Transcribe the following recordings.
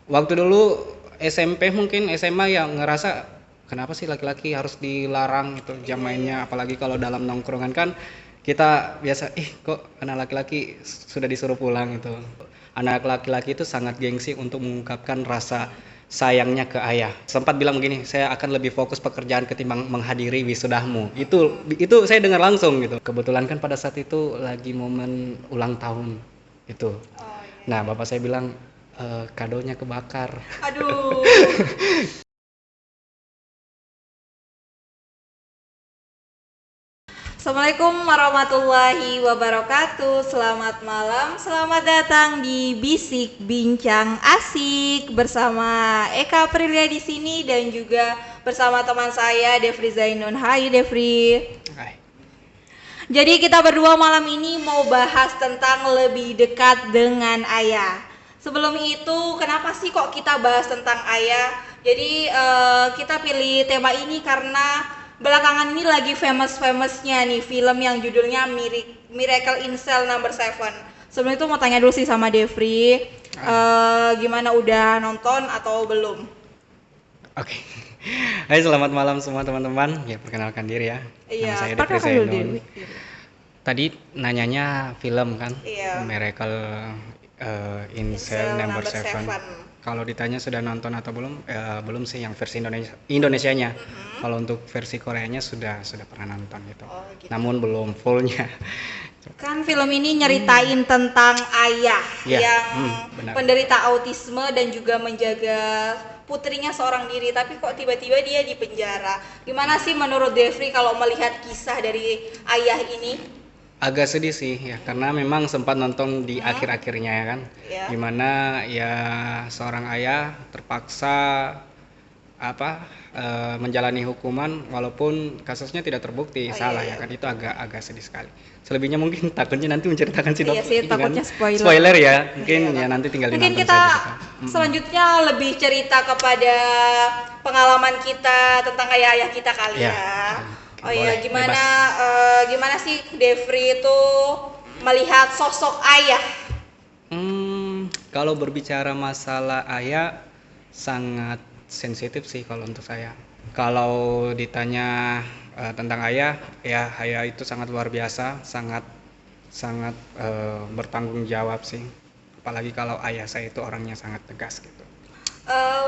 Waktu dulu SMP mungkin SMA yang ngerasa kenapa sih laki-laki harus dilarang itu jam mainnya, apalagi kalau dalam nongkrongan kan kita biasa kok anak laki-laki sudah disuruh pulang itu. Anak laki-laki itu sangat gengsi untuk mengungkapkan rasa sayangnya ke ayah. Sempat bilang begini, saya akan lebih fokus pekerjaan ketimbang menghadiri wisudahmu. Itu saya dengar langsung gitu. Kebetulan kan pada saat itu lagi momen ulang tahun itu. Oh Nah, iya. bapak saya bilang kadonya kebakar. Aduh. Assalamualaikum warahmatullahi wabarakatuh. Selamat malam, selamat datang di Bisik Bincang Asik bersama Eka Aprilia di sini dan juga bersama teman saya Devri Zainun. Hai Devri. Hai. Jadi kita berdua malam ini mau bahas tentang lebih dekat dengan ayah. Sebelum itu, kenapa sih kok kita bahas tentang ayah? Jadi kita pilih tema ini karena belakangan ini lagi famous-famousnya nih film yang judulnya Miracle in Cell Number 7. Sebelum itu mau tanya dulu sih sama Devri, gimana udah nonton atau belum? Oke. Hai, selamat malam semua teman-teman. Ya, perkenalkan diri ya. Nama Iya, saya Devri perkenalkan dulu Zainun. Dewi. Tadi nanyanya film kan? Iya. Miracle in In Cell Cell Number Number 7. 7. Kalau ditanya sudah nonton atau belum? Belum sih yang versi Indonesianya. Mhm. Kalau untuk versi Koreanya sudah pernah nonton gitu. Oh, gitu. Namun belum fullnya. Kan film ini nyeritain tentang ayah Iya, yang benar. penderita autisme dan juga menjaga putrinya seorang diri, tapi kok tiba-tiba dia di penjara. Gimana sih menurut Devri kalau melihat kisah dari ayah ini? Agak sedih sih ya, karena memang sempat nonton di akhir-akhirnya ya kan, Ya. gimana ya seorang ayah terpaksa menjalani hukuman walaupun kasusnya tidak terbukti Oh, salah iya, ya kan, itu agak sedih sekali. Selebihnya mungkin takutnya nanti menceritakan si Iya dok sih, ini kan takutnya spoiler. spoiler ya, mungkin Iya. ya nanti tinggal Mungkin dinonton kita saja gitu. selanjutnya lebih cerita kepada pengalaman kita tentang ayah-ayah kita kali Iya. ya. Oh Boleh, iya, gimana bebas. gimana sih Devri itu melihat sosok ayah? Kalau berbicara masalah ayah sangat sensitif sih kalau untuk saya. Kalau ditanya tentang ayah, ya ayah itu sangat luar biasa, sangat sangat bertanggung jawab sih. Apalagi kalau ayah saya itu orangnya sangat tegas gitu.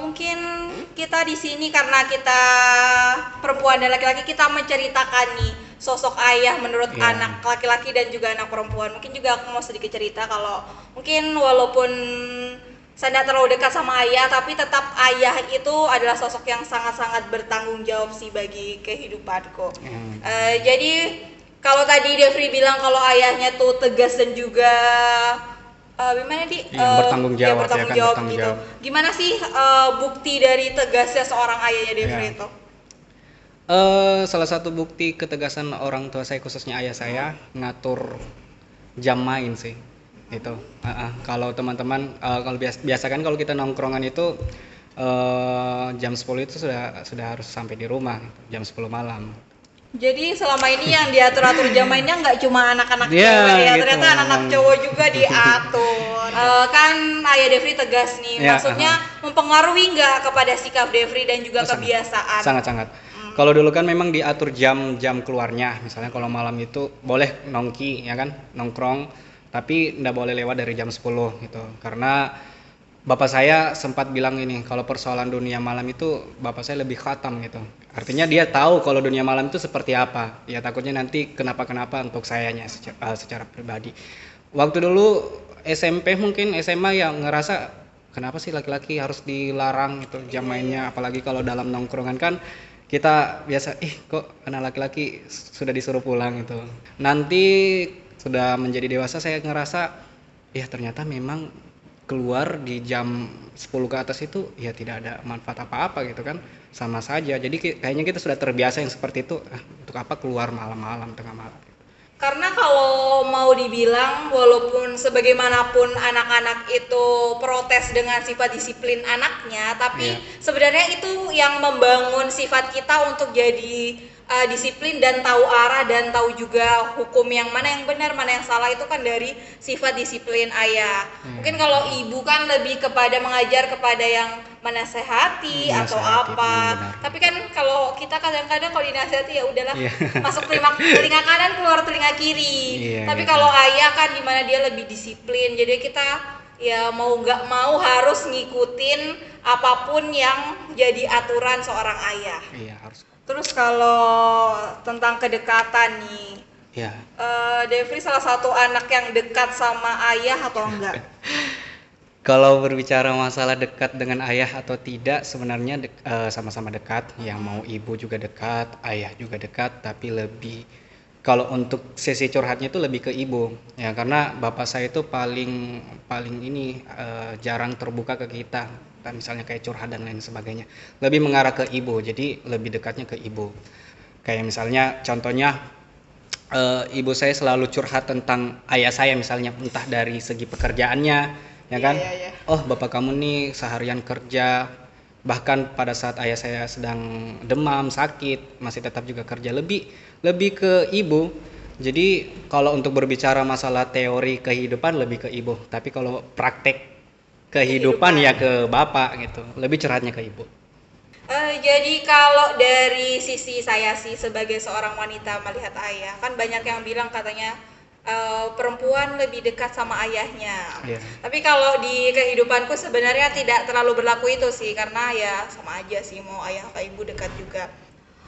Mungkin kita di sini karena kita perempuan dan laki-laki, kita menceritakan nih sosok ayah menurut Iya. anak laki-laki dan juga anak perempuan. Mungkin juga aku mau sedikit cerita kalau mungkin walaupun saya tidak terlalu dekat sama ayah, tapi tetap ayah itu adalah sosok yang sangat-sangat bertanggung jawab sih bagi kehidupanku. Jadi kalau tadi Devri bilang kalau ayahnya tuh tegas dan juga gimana di Yang bertanggung ya jawab ya bertanggung kan, jawab bertanggung gitu. jawab. Gimana sih bukti dari tegasnya seorang ayahnya Devri Ya. itu? Salah satu bukti ketegasan orang tua saya, khususnya ayah saya, ngatur jam main sih. Itu. Kalau teman-teman, kalau biasa kan kalau kita nongkrongan itu jam 10 itu sudah harus sampai di rumah, jam 10 malam. Jadi selama ini yang diatur-atur jam mainnya nggak cuma anak-anak Iya, cewek ya, gitu, ternyata anak-anak memang. cowok juga diatur. Kan ayah Devri tegas nih, Ya, maksudnya mempengaruhi nggak kepada sikap Devri dan juga kebiasaan? Sangat-sangat. Kalau dulu kan memang diatur jam-jam keluarnya, misalnya kalau malam itu boleh nongki ya kan, nongkrong, tapi nggak boleh lewat dari jam 10 gitu. Karena bapak saya sempat bilang ini, kalau persoalan dunia malam itu bapak saya lebih khatam gitu. Artinya dia tahu kalau dunia malam itu seperti apa. Ya takutnya nanti kenapa-kenapa untuk sayanya secara pribadi. Waktu dulu SMP mungkin SMA yang ngerasa kenapa sih laki-laki harus dilarang itu jam mainnya, apalagi kalau dalam nongkrongan kan kita biasa kok anak laki-laki sudah disuruh pulang gitu. Nanti sudah menjadi dewasa saya ngerasa ya ternyata memang keluar di jam 10 ke atas itu ya tidak ada manfaat apa-apa gitu kan, sama saja. Jadi kayaknya kita sudah terbiasa yang seperti itu, untuk apa keluar malam-malam, tengah malam. Karena kalau mau dibilang, walaupun sebagaimanapun anak-anak itu protes dengan sifat disiplin anaknya, tapi Iya. sebenarnya itu yang membangun sifat kita untuk jadi disiplin dan tahu arah dan tahu juga hukum yang mana yang benar, mana yang salah, itu kan dari sifat disiplin ayah. Mungkin kalau ibu kan lebih kepada mengajar kepada yang menasehati atau apa. Tapi kan kalau kita kadang-kadang kalau dinasehati ya udahlah, masuk telinga kanan keluar telinga kiri. Tapi kalau ayah kan dimana dia lebih disiplin, jadi kita ya mau nggak mau harus ngikutin apapun yang jadi aturan seorang ayah. Iya, harus. Terus kalau tentang kedekatan nih, Devri salah satu anak yang dekat sama ayah atau enggak? Kalau berbicara masalah dekat dengan ayah atau tidak, sebenarnya sama-sama dekat. Yang mau ibu juga dekat, ayah juga dekat, tapi lebih kalau untuk sesi curhatnya itu lebih ke ibu, ya karena bapak saya itu paling ini jarang terbuka ke kita. Misalnya kayak curhat dan lain sebagainya, lebih mengarah ke ibu, jadi lebih dekatnya ke ibu. Kayak misalnya contohnya ibu saya selalu curhat tentang ayah saya, misalnya entah dari segi pekerjaannya, ya kan, oh bapak kamu nih seharian kerja, bahkan pada saat ayah saya sedang demam sakit masih tetap juga kerja, lebih ke ibu. Jadi kalau untuk berbicara masalah teori kehidupan lebih ke ibu, tapi kalau praktek kehidupan ya ke bapak gitu, lebih curhatnya ke ibu. Jadi kalau dari sisi saya sih sebagai seorang wanita melihat ayah, kan banyak yang bilang katanya perempuan lebih dekat sama ayahnya. Tapi kalau di kehidupanku sebenarnya tidak terlalu berlaku itu sih, karena ya sama aja sih, mau ayah atau ibu dekat juga.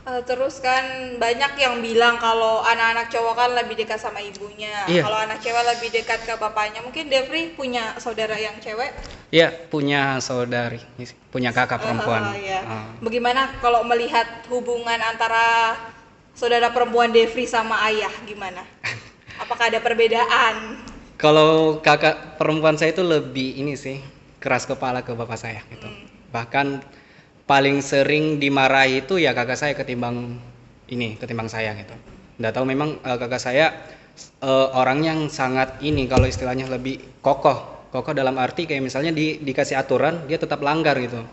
Terus kan banyak yang bilang kalau anak-anak cowok kan lebih dekat sama ibunya, kalau anak cewek lebih dekat ke bapaknya. Mungkin Devri punya saudara yang cewek? Iya, punya saudari, punya kakak perempuan. Bagaimana kalau melihat hubungan antara saudara perempuan Devri sama ayah, gimana? Apakah ada perbedaan? Kalau kakak perempuan saya itu lebih ini sih, keras kepala ke bapak saya gitu. Bahkan paling sering dimarahi itu ya kakak saya ketimbang saya gitu. Nggak tahu, memang kakak saya orang yang sangat ini, kalau istilahnya lebih kokoh dalam arti kayak misalnya dikasih aturan dia tetap langgar gitu.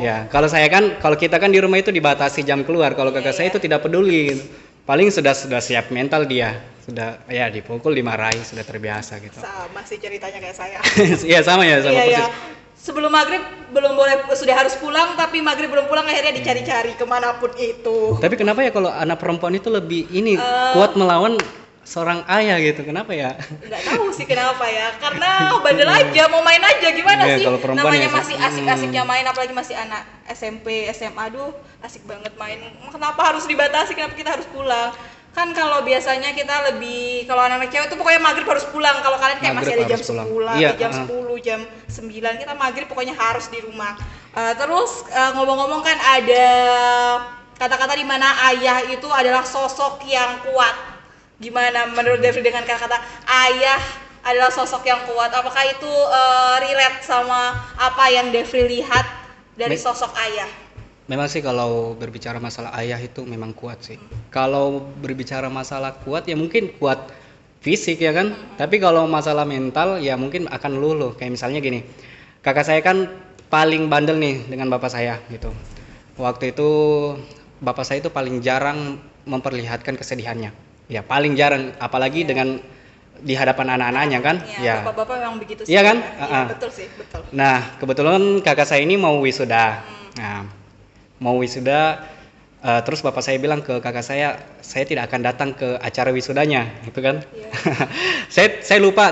Ya kalau kita kan di rumah itu dibatasi jam keluar, kalau kakak saya itu tidak peduli gitu. Paling sudah siap mental dia, sudah ya dipukul, dimarahi, sudah terbiasa gitu. Sama sih ceritanya kayak saya. Iya sama persis. Sebelum maghrib belum boleh, sudah harus pulang, tapi maghrib belum pulang akhirnya dicari-cari kemanapun itu. Tapi kenapa ya kalau anak perempuan itu lebih ini kuat melawan seorang ayah gitu, kenapa ya? Nggak tahu sih kenapa ya, karena bandel aja, mau main aja gimana sih, namanya masih asik-asiknya main, apalagi masih anak SMP, SMA, aduh asik banget main, kenapa harus dibatasi, kenapa kita harus pulang? Kan kalau biasanya kita lebih, kalau anak-anak cewek itu pokoknya maghrib harus pulang, kalau kalian kayak maghrib masih ada jam 10, jam 10, jam 9, kita maghrib pokoknya harus di rumah. Terus ngomong-ngomong kan ada kata-kata di mana ayah itu adalah sosok yang kuat. Gimana menurut Devri dengan kata-kata ayah adalah sosok yang kuat? Apakah itu relate sama apa yang Devri lihat dari sosok ayah? Memang sih kalau berbicara masalah ayah itu memang kuat sih. Kalau berbicara masalah kuat ya mungkin kuat fisik ya kan. Tapi kalau masalah mental ya mungkin akan luluh. Kayak misalnya gini, kakak saya kan paling bandel nih dengan bapak saya gitu. Waktu itu bapak saya itu paling jarang memperlihatkan kesedihannya. Ya paling jarang, apalagi dengan di hadapan anak-anaknya kan. Ya. Bapak-bapak memang begitu sih. Iya kan? Ya, betul sih, betul. Nah kebetulan kakak saya ini mau wisuda. Terus bapak saya bilang ke kakak saya tidak akan datang ke acara wisudanya, gitu kan? saya lupa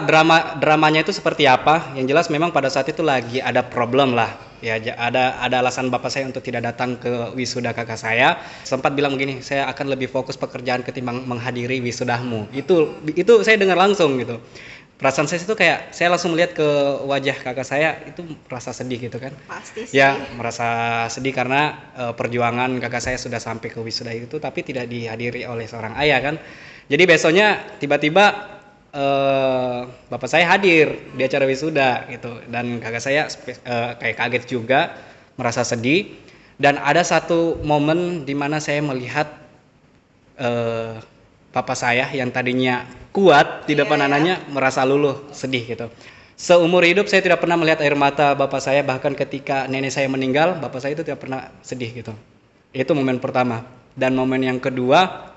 dramanya itu seperti apa. Yang jelas memang pada saat itu lagi ada problem lah. Ya ada alasan bapak saya untuk tidak datang ke wisuda kakak saya. Sempat bilang begini, saya akan lebih fokus pekerjaan ketimbang menghadiri wisudamu. Itu saya dengar langsung gitu. Perasaan saya itu kayak saya langsung melihat ke wajah kakak saya, itu merasa sedih gitu kan. Pasti sih. Ya merasa sedih karena perjuangan kakak saya sudah sampai ke wisuda itu tapi tidak dihadiri oleh seorang ayah kan. Jadi besoknya tiba-tiba bapak saya hadir di acara wisuda gitu, dan kakak saya kayak kaget juga, merasa sedih. Dan ada satu momen di mana saya melihat papa saya yang tadinya kuat di depan anaknya merasa luluh, sedih gitu. Seumur hidup saya tidak pernah melihat air mata bapak saya, bahkan ketika nenek saya meninggal, bapak saya itu tidak pernah sedih gitu. Itu momen pertama. Dan momen yang kedua,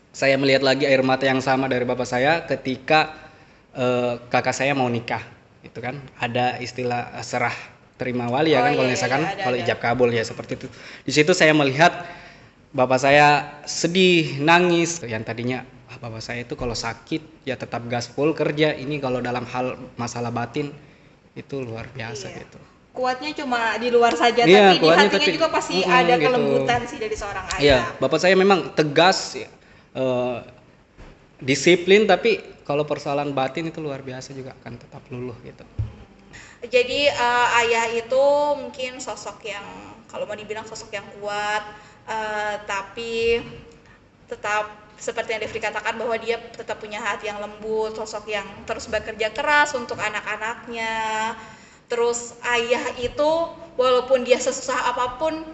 saya melihat lagi air mata yang sama dari bapak saya ketika kakak saya mau nikah. Itu kan ada istilah serah terima wali ya kan, kalau misalkan kalau ijab kabul ya seperti itu. Di situ saya melihat bapak saya sedih, nangis. Yang tadinya bapak saya itu kalau sakit ya tetap gas full kerja. Ini kalau dalam hal masalah batin itu luar biasa gitu. Kuatnya cuma di luar saja, Iya, tapi di hatinya juga pasti ada kelembutan sih dari seorang ayah. Iya, bapak saya memang tegas, disiplin, tapi kalau persoalan batin itu luar biasa juga akan tetap luluh gitu. Jadi ayah itu mungkin sosok yang kalau mau dibilang sosok yang kuat, tapi tetap seperti yang Devri katakan bahwa dia tetap punya hati yang lembut, sosok yang terus bekerja keras untuk anak-anaknya. Terus ayah itu walaupun dia sesusah apapun,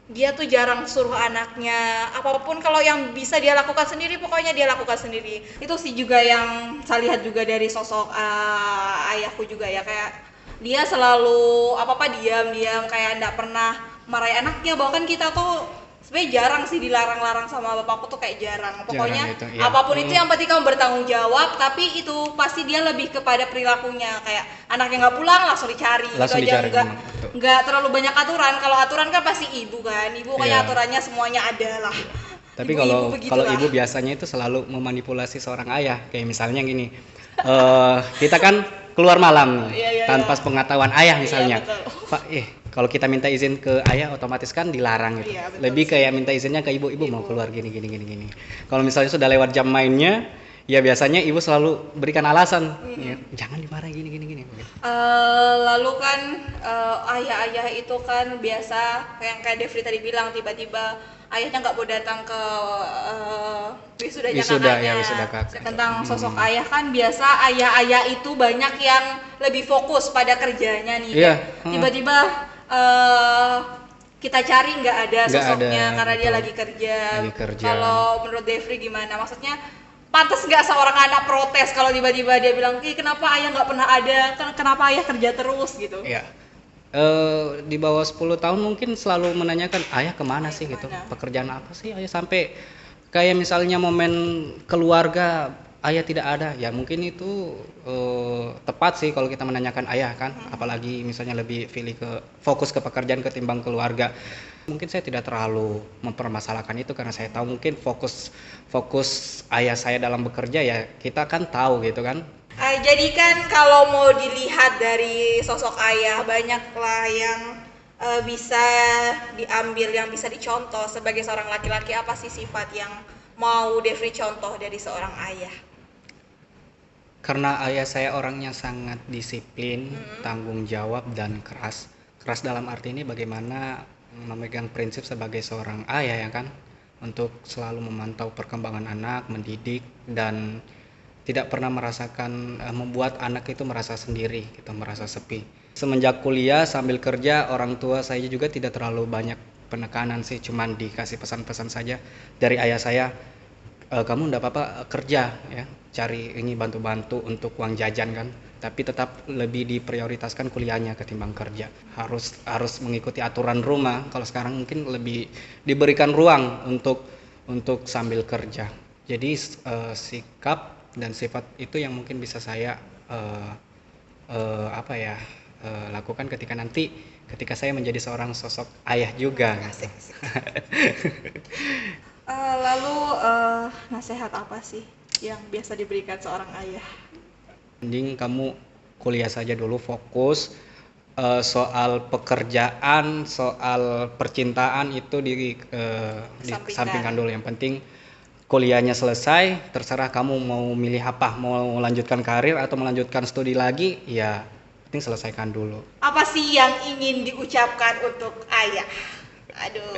dia tuh jarang suruh anaknya apapun, kalau yang bisa dia lakukan sendiri pokoknya dia lakukan sendiri. Itu sih juga yang saya lihat juga dari sosok ayahku juga ya, kayak dia selalu apa-apa diam-diam, kayak enggak pernah marahin anaknya. Bahkan kita tuh sebenarnya jarang sih dilarang-larang sama bapakku tuh, kayak jarang. Pokoknya itu, ya. Apapun itu yang penting kamu bertanggung jawab, tapi itu pasti dia lebih kepada perilakunya, kayak anaknya nggak pulang langsung dicari, langsung gitu dicari aja. Nggak terlalu banyak aturan. Kalau aturan kan pasti ibu kan, ibu kayak aturannya semuanya ada lah. Tapi kalau ibu biasanya itu selalu memanipulasi seorang ayah, kayak misalnya gini, kita kan keluar malam nih, tanpa pengetahuan ayah misalnya, Pak, kalau kita minta izin ke ayah otomatis kan dilarang gitu. Lebih kayak minta izinnya ke ibu mau keluar gini. Kalau misalnya sudah lewat jam mainnya, ya biasanya ibu selalu berikan alasan, ya, jangan dimarahi gini. Lalu kan ayah-ayah itu kan biasa kayak Devri tadi bilang, tiba-tiba ayahnya nggak mau datang ke wisudanya kakaknya. Wisuda kakak. Tentang sosok ayah kan biasa ayah-ayah itu banyak yang lebih fokus pada kerjanya nih. Tiba-tiba kita cari nggak ada sosoknya karena dia lagi kerja. Kalau menurut Devri gimana? Maksudnya pantas nggak seorang anak protes kalau tiba-tiba dia bilang, kenapa ayah nggak pernah ada? Kenapa ayah kerja terus gitu? Iya. Di bawah 10 tahun mungkin selalu menanyakan ayah kemana sih gitu, pekerjaan apa sih ayah, sampai kayak misalnya momen keluarga ayah tidak ada, ya mungkin itu tepat sih kalau kita menanyakan ayah kan, apalagi misalnya lebih pilih fokus ke pekerjaan ketimbang keluarga. Mungkin saya tidak terlalu mempermasalahkan itu karena saya tahu mungkin fokus ayah saya dalam bekerja ya kita kan tahu gitu kan. Jadi kan kalau mau dilihat dari sosok ayah, banyaklah yang bisa diambil, yang bisa dicontoh sebagai seorang laki-laki. Apa sih sifat yang mau Devri contoh dari seorang ayah? Karena ayah saya orangnya sangat disiplin, tanggung jawab, dan keras. Keras dalam arti ini bagaimana memegang prinsip sebagai seorang ayah ya kan, untuk selalu memantau perkembangan anak, mendidik, dan tidak pernah merasakan membuat anak itu merasa sendiri, gitu, merasa sepi. Semenjak kuliah sambil kerja, orang tua saya juga tidak terlalu banyak penekanan sih, cuman dikasih pesan-pesan saja dari ayah saya, kamu enggak apa-apa kerja ya, cari ini bantu-bantu untuk uang jajan kan, tapi tetap lebih diprioritaskan kuliahnya ketimbang kerja. Harus mengikuti aturan rumah. Kalau sekarang mungkin lebih diberikan ruang untuk sambil kerja. Jadi sikap dan sifat itu yang mungkin bisa saya lakukan ketika saya menjadi seorang sosok ayah juga. Lalu nasihat apa sih yang biasa diberikan seorang ayah? Mending kamu kuliah saja dulu, fokus. Soal pekerjaan, soal percintaan itu disampingkan dulu. Yang penting kuliahnya selesai, terserah kamu mau milih apa, mau melanjutkan karir atau melanjutkan studi lagi, ya penting selesaikan dulu. Apa sih yang ingin diucapkan untuk ayah? Aduh.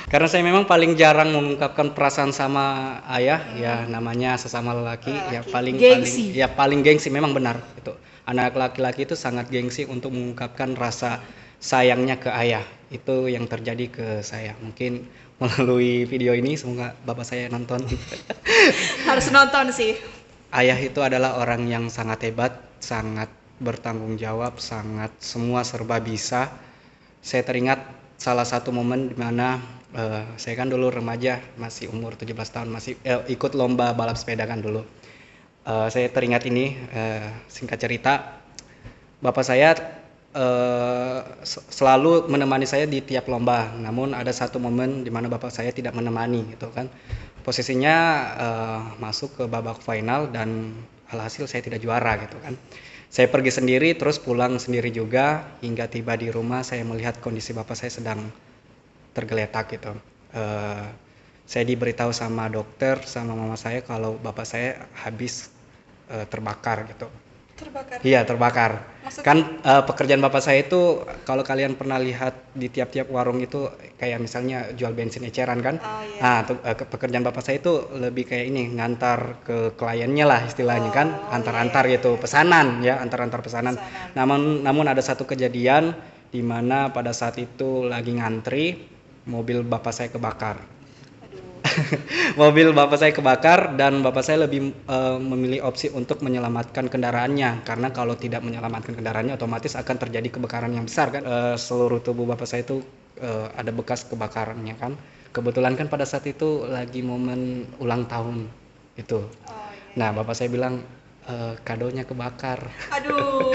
Karena saya memang paling jarang mengungkapkan perasaan sama ayah, ya namanya sesama lelaki, ya paling gengsi memang benar itu. Anak laki-laki itu sangat gengsi untuk mengungkapkan rasa sayangnya ke ayah. Itu yang terjadi ke saya. Mungkin melalui video ini semoga bapak saya nonton. Harus nonton sih. Ayah itu adalah orang yang sangat hebat, sangat bertanggung jawab, sangat semua serba bisa. Saya teringat salah satu momen di mana Saya kan dulu remaja, masih umur 17 tahun, masih ikut lomba balap sepeda kan dulu. Saya teringat ini, singkat cerita, bapak saya selalu menemani saya di tiap lomba. Namun ada satu momen di mana bapak saya tidak menemani, gitu kan. Posisinya masuk ke babak final dan alhasil saya tidak juara, gitu kan. Saya pergi sendiri, terus pulang sendiri juga. Hingga tiba di rumah, saya melihat kondisi bapak saya sedang tergeletak gitu. Saya diberitahu sama dokter sama mama saya kalau bapak saya habis terbakar gitu. Terbakar. Iya, terbakar. Maksudnya? Kan pekerjaan bapak saya itu kalau kalian pernah lihat di tiap-tiap warung itu kayak misalnya jual bensin eceran kan. Oh, iya. Nah, pekerjaan bapak saya itu lebih kayak ini, ngantar ke kliennya lah istilahnya kan, antar-antar iya, gitu, iya. pesanan ya, antar-antar pesanan. Namun ada satu kejadian di mana pada saat itu lagi ngantri, mobil bapak saya kebakar. Mobil bapak saya kebakar dan bapak saya lebih memilih opsi untuk menyelamatkan kendaraannya, karena kalau tidak menyelamatkan kendaraannya otomatis akan terjadi kebakaran yang besar kan. Seluruh tubuh bapak saya itu ada bekas kebakarannya kan. Kebetulan kan pada saat itu lagi momen ulang tahun itu. Nah, bapak saya bilang kadonya kebakar. Aduh.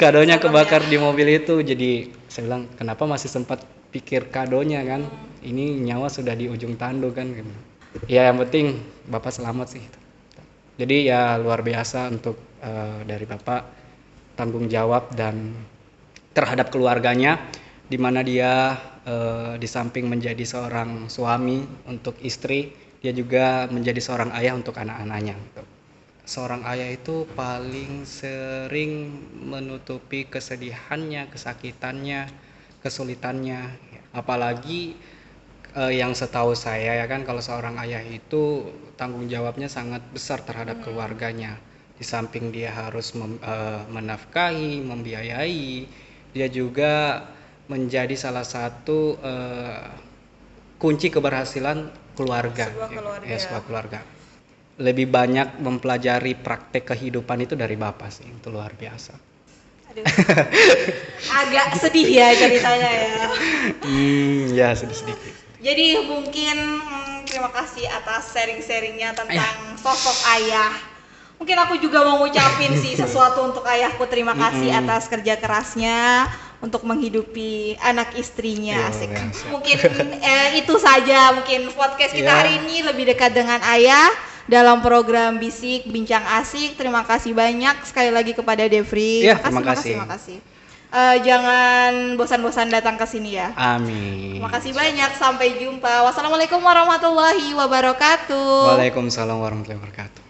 Kadonya Serem kebakar ya. di mobil itu. Jadi saya bilang, kenapa masih sempat pikir kadonya kan? Ini nyawa sudah di ujung tanduk kan. Ya yang penting bapak selamat sih. Jadi ya luar biasa untuk dari bapak, tanggung jawab dan terhadap keluarganya, di mana dia di samping menjadi seorang suami untuk istri, dia juga menjadi seorang ayah untuk anak-anaknya. Seorang ayah itu paling sering menutupi kesedihannya, kesakitannya, kesulitannya. Apalagi yang setahu saya ya kan, kalau seorang ayah itu tanggung jawabnya sangat besar terhadap keluarganya. Di samping dia harus menafkahi, membiayai, dia juga menjadi salah satu kunci keberhasilan keluarga. Sebuah keluarga. Ya, sebuah keluarga. Lebih banyak mempelajari praktek kehidupan itu dari bapak sih, itu luar biasa. Aduh. Agak sedih ya ceritanya ya. Ya sedikit. Jadi mungkin terima kasih atas sharing-sharingnya tentang sosok ayah. Mungkin aku juga mau ngucapin sih sesuatu untuk ayahku. Terima kasih atas kerja kerasnya untuk menghidupi anak istrinya. Asik. Mungkin itu saja mungkin podcast kita hari ini, lebih dekat dengan ayah dalam program Bisik Bincang Asik. Terima kasih banyak sekali lagi kepada Devri. Terima kasih. Jangan bosan-bosan datang ke sini ya. Amin. Terima kasih banyak. Sampai jumpa. Wassalamualaikum warahmatullahi wabarakatuh. Waalaikumsalam warahmatullahi wabarakatuh.